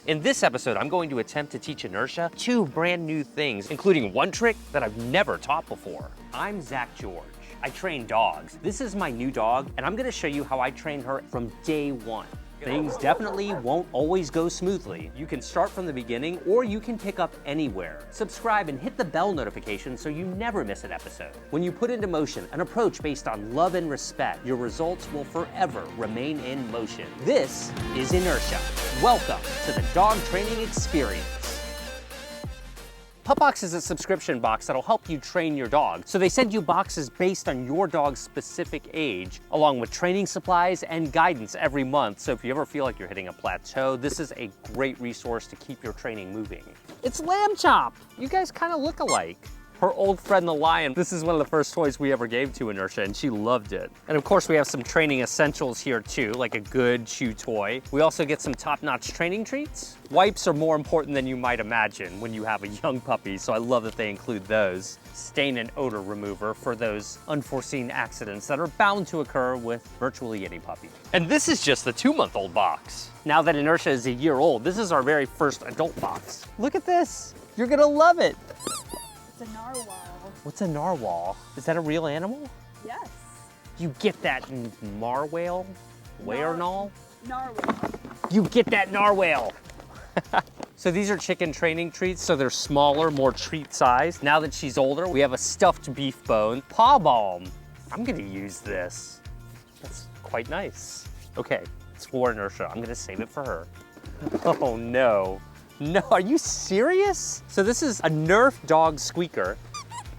In this episode, I'm going to attempt to teach Inertia 2 brand new things, including one trick that I've never taught before. I'm Zach George. I train dogs. This is my new dog, and I'm gonna show you how I trained her from day 1. Things definitely won't always go smoothly. You can start from the beginning, or you can pick up anywhere. Subscribe and hit the bell notification so you never miss an episode. When you put into motion an approach based on love and respect, your results will forever remain in motion. This is Inertia. Welcome to the dog training experience. Pup Box is a subscription box that'll help you train your dog. So they send you boxes based on your dog's specific age, along with training supplies and guidance every month. So if you ever feel like you're hitting a plateau, this is a great resource to keep your training moving. It's Lamb Chop. You guys kind of look alike. Her old friend, the lion. This is one of the first toys we ever gave to Inertia, and she loved it. And of course, we have some training essentials here too, like a good chew toy. We also get some top-notch training treats. Wipes are more important than you might imagine when you have a young puppy, so I love that they include those. Stain and odor remover for those unforeseen accidents that are bound to occur with virtually any puppy. And this is just the 2-month-old box. Now that Inertia is a year old, this is our very first adult box. Look at this. You're gonna love it. It's a narwhal. What's a narwhal? Is that a real animal? Yes. You get that narwhal? Narwhal? Narwhal. You get that narwhal. So these are chicken training treats, so they're smaller, more treat sized. Now that she's older, we have a stuffed beef bone. Paw balm. I'm gonna use this. That's quite nice. Okay, it's for Inertia. I'm gonna save it for her. Oh no. No, are you serious? So this is a Nerf dog squeaker.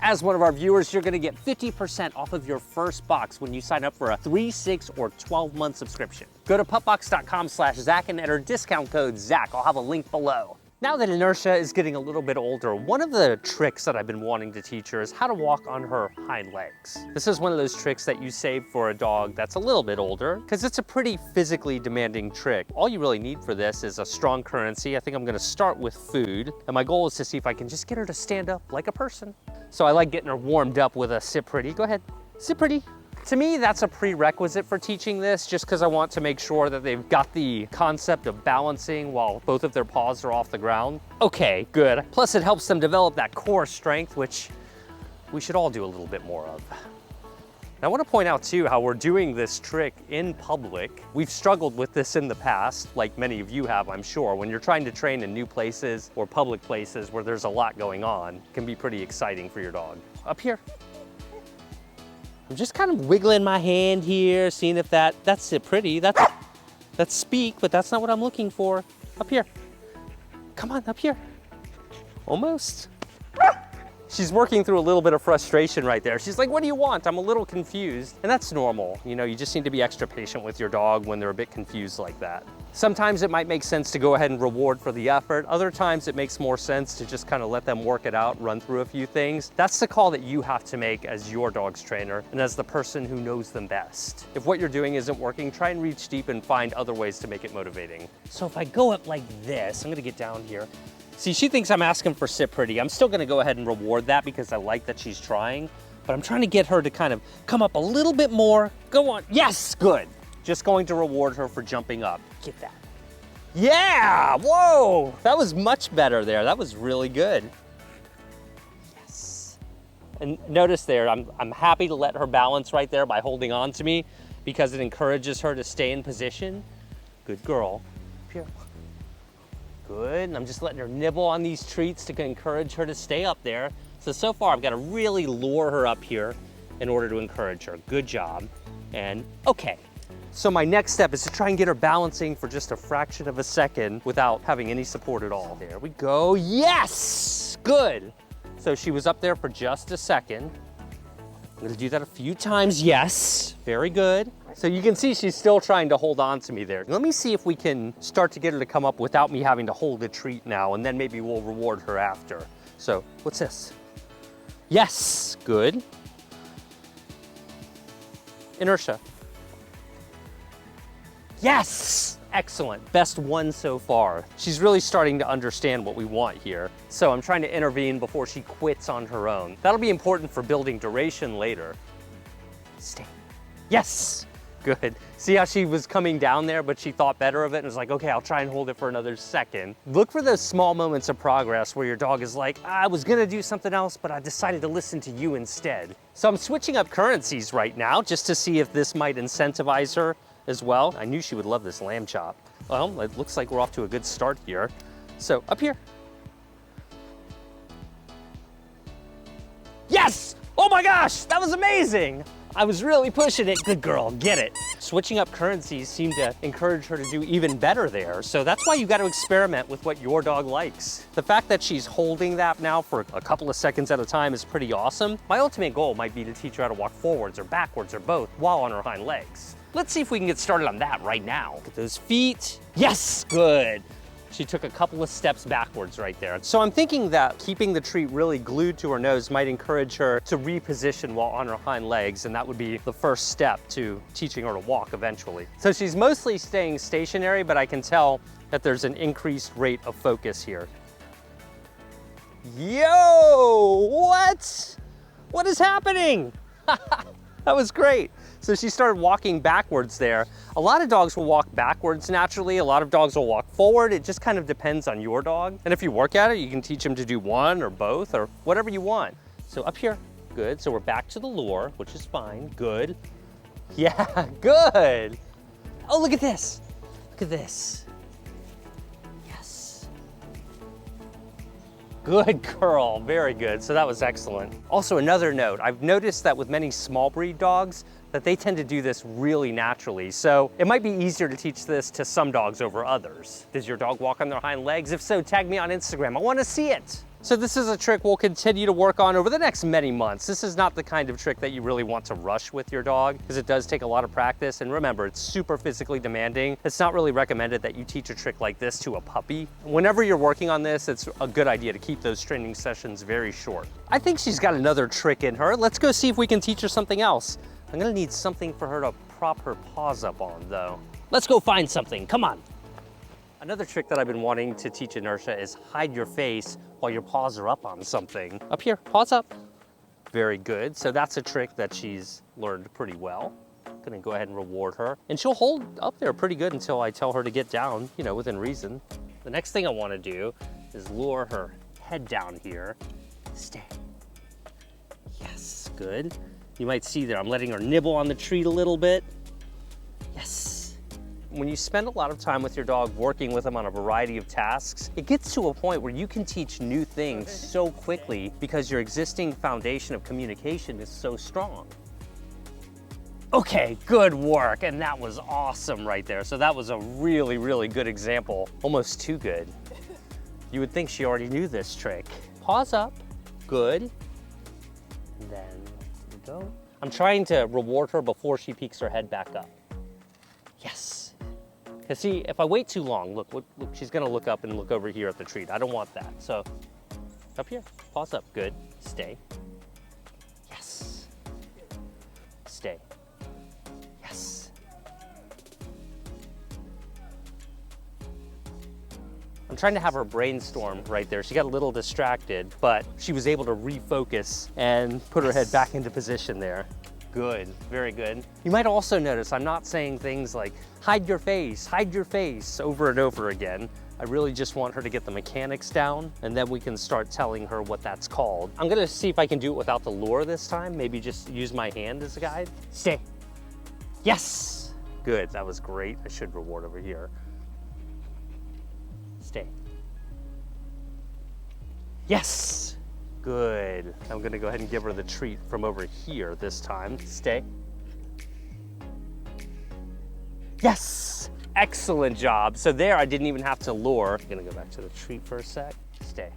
As one of our viewers, you're gonna get 50% off of your first box when you sign up for a 3, 6, or 12-month subscription. Go to pupbox.com/Zach and enter discount code Zach. I'll have a link below. Now that Inertia is getting a little bit older, one of the tricks that I've been wanting to teach her is how to walk on her hind legs. This is one of those tricks that you save for a dog that's a little bit older, because it's a pretty physically demanding trick. All you really need for this is a strong currency. I think I'm gonna start with food, and my goal is to see if I can just get her to stand up like a person. So I like getting her warmed up with a sit pretty. Go ahead, sit pretty. To me, that's a prerequisite for teaching this, just because I want to make sure that they've got the concept of balancing while both of their paws are off the ground. Okay, good. Plus it helps them develop that core strength, which we should all do a little bit more of. I want to point out too how we're doing this trick in public. We've struggled with this in the past, like many of you have, I'm sure. When you're trying to train in new places or public places where there's a lot going on, it can be pretty exciting for your dog. Up here. I'm just kind of wiggling my hand here, seeing if that's it pretty. That's speak, but that's not what I'm looking for. Up here. Come on, up here. Almost. She's working through a little bit of frustration right there. She's like, what do you want? I'm a little confused. And that's normal. You know, you just need to be extra patient with your dog when they're a bit confused like that. Sometimes it might make sense to go ahead and reward for the effort. Other times it makes more sense to just kind of let them work it out, run through a few things. That's the call that you have to make as your dog's trainer and as the person who knows them best. If what you're doing isn't working, try and reach deep and find other ways to make it motivating. So if I go up like this, I'm gonna get down here. See, she thinks I'm asking for sit pretty. I'm still gonna go ahead and reward that because I like that she's trying, but I'm trying to get her to kind of come up a little bit more. Go on, yes, good. Just going to reward her for jumping up. Get that. Yeah, whoa, that was much better there. That was really good. Yes. And notice there, I'm happy to let her balance right there by holding on to me because it encourages her to stay in position. Good girl. Here. Good, and I'm just letting her nibble on these treats to encourage her to stay up there. So far I've got to really lure her up here in order to encourage her. Good job. And okay. So my next step is to try and get her balancing for just a fraction of a second without having any support at all. There we go. Yes! Good. So she was up there for just a second. I'm gonna do that a few times. Yes, very good. So you can see she's still trying to hold on to me there. Let me see if we can start to get her to come up without me having to hold a treat now, and then maybe we'll reward her after. So what's this? Yes, good. Inertia. Yes, excellent. Best one so far. She's really starting to understand what we want here. So I'm trying to intervene before she quits on her own. That'll be important for building duration later. Stay. Yes. Good. See how she was coming down there, but she thought better of it and was like, okay, I'll try and hold it for another second. Look for those small moments of progress where your dog is like, I was gonna do something else, but I decided to listen to you instead. So I'm switching up currencies right now just to see if this might incentivize her as well. I knew she would love this lamb chop. Well, it looks like we're off to a good start here. So up here. Yes! Oh my gosh, that was amazing! I was really pushing it. Good girl, get it. Switching up currencies seemed to encourage her to do even better there. So that's why you got to experiment with what your dog likes. The fact that she's holding that now for a couple of seconds at a time is pretty awesome. My ultimate goal might be to teach her how to walk forwards or backwards or both while on her hind legs. Let's see if we can get started on that right now. Look at those feet. Yes, good. She took a couple of steps backwards right there. So I'm thinking that keeping the treat really glued to her nose might encourage her to reposition while on her hind legs, and that would be the first step to teaching her to walk eventually. So she's mostly staying stationary, but I can tell that there's an increased rate of focus here. Yo, what? What is happening? That was great. So she started walking backwards there. A lot of dogs will walk backwards naturally. A lot of dogs will walk forward. It just kind of depends on your dog. And if you work at it, you can teach them to do one or both or whatever you want. So up here, good. So we're back to the lure, which is fine, good. Yeah, good. Oh, look at this. Look at this. Yes. Good girl, very good. So that was excellent. Also another note, I've noticed that with many small breed dogs, that they tend to do this really naturally. So it might be easier to teach this to some dogs over others. Does your dog walk on their hind legs? If so, tag me on Instagram. I want to see it. So this is a trick we'll continue to work on over the next many months. This is not the kind of trick that you really want to rush with your dog because it does take a lot of practice. And remember, it's super physically demanding. It's not really recommended that you teach a trick like this to a puppy. Whenever you're working on this, it's a good idea to keep those training sessions very short. I think she's got another trick in her. Let's go see if we can teach her something else. I'm gonna need something for her to prop her paws up on though. Let's go find something, come on. Another trick that I've been wanting to teach Inertia is hide your face while your paws are up on something. Up here, paws up. Very good, so that's a trick that she's learned pretty well. Gonna go ahead and reward her. And she'll hold up there pretty good until I tell her to get down, you know, within reason. The next thing I wanna do is lure her head down here. Stay. Yes, good. You might see there, I'm letting her nibble on the treat a little bit. Yes. When you spend a lot of time with your dog working with them on a variety of tasks, it gets to a point where you can teach new things so quickly because your existing foundation of communication is so strong. Okay, good work, and that was awesome right there. So that was a really, really good example, almost too good. You would think she already knew this trick. Paws up, good. And then go. I'm trying to reward her before she peeks her head back up. Yes. Because see, if I wait too long, look, she's gonna look up and look over here at the treat. I don't want that. So up here, paws up, good. Stay. Yes. Stay. Yes. I'm trying to have her brainstorm right there. She got a little distracted, but she was able to refocus and put her head back into position there. Good, very good. You might also notice I'm not saying things like hide your face over and over again. I really just want her to get the mechanics down and then we can start telling her what that's called. I'm gonna see if I can do it without the lure this time. Maybe just use my hand as a guide. Stay. Yes. Good, that was great. I should reward over here. Stay. Yes, good. I'm gonna go ahead and give her the treat from over here this time. Stay. Yes, excellent job. So there I didn't even have to lure. I'm gonna go back to the treat for a sec. Stay.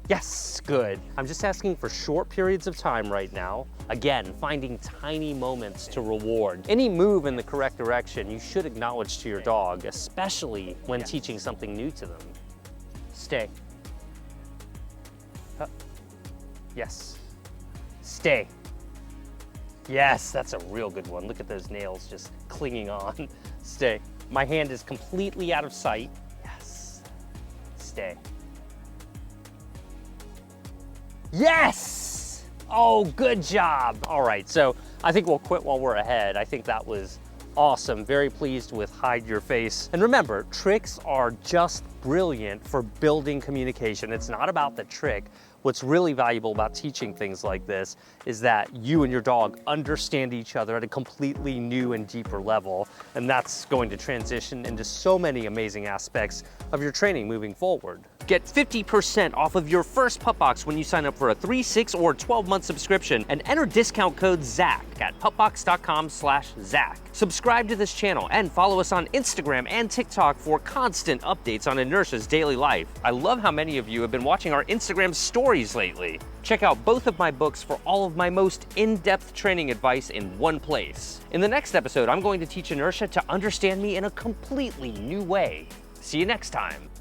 Yes, good. I'm just asking for short periods of time right now. Again, finding tiny moments to reward. Any move in the correct direction, you should acknowledge to your dog, especially when teaching something new to them. Stay. Yes. Stay. Yes, that's a real good one. Look at those nails just clinging on. Stay. My hand is completely out of sight. Yes. Stay. Yes! Oh, good job. All right, so I think we'll quit while we're ahead. I think that was awesome. Very pleased with Hide Your Face. And remember, tricks are just brilliant for building communication. It's not about the trick. What's really valuable about teaching things like this is that you and your dog understand each other at a completely new and deeper level, and that's going to transition into so many amazing aspects of your training moving forward. Get 50% off of your first Pup Box when you sign up for a 3, 6, or 12-month subscription and enter discount code ZACH at pupbox.com/ZACH. Subscribe to this channel and follow us on Instagram and TikTok for constant updates on Inertia's daily life. I love how many of you have been watching our Instagram stories lately. Check out both of my books for all of my most in-depth training advice in one place. In the next episode, I'm going to teach Inertia to understand me in a completely new way. See you next time.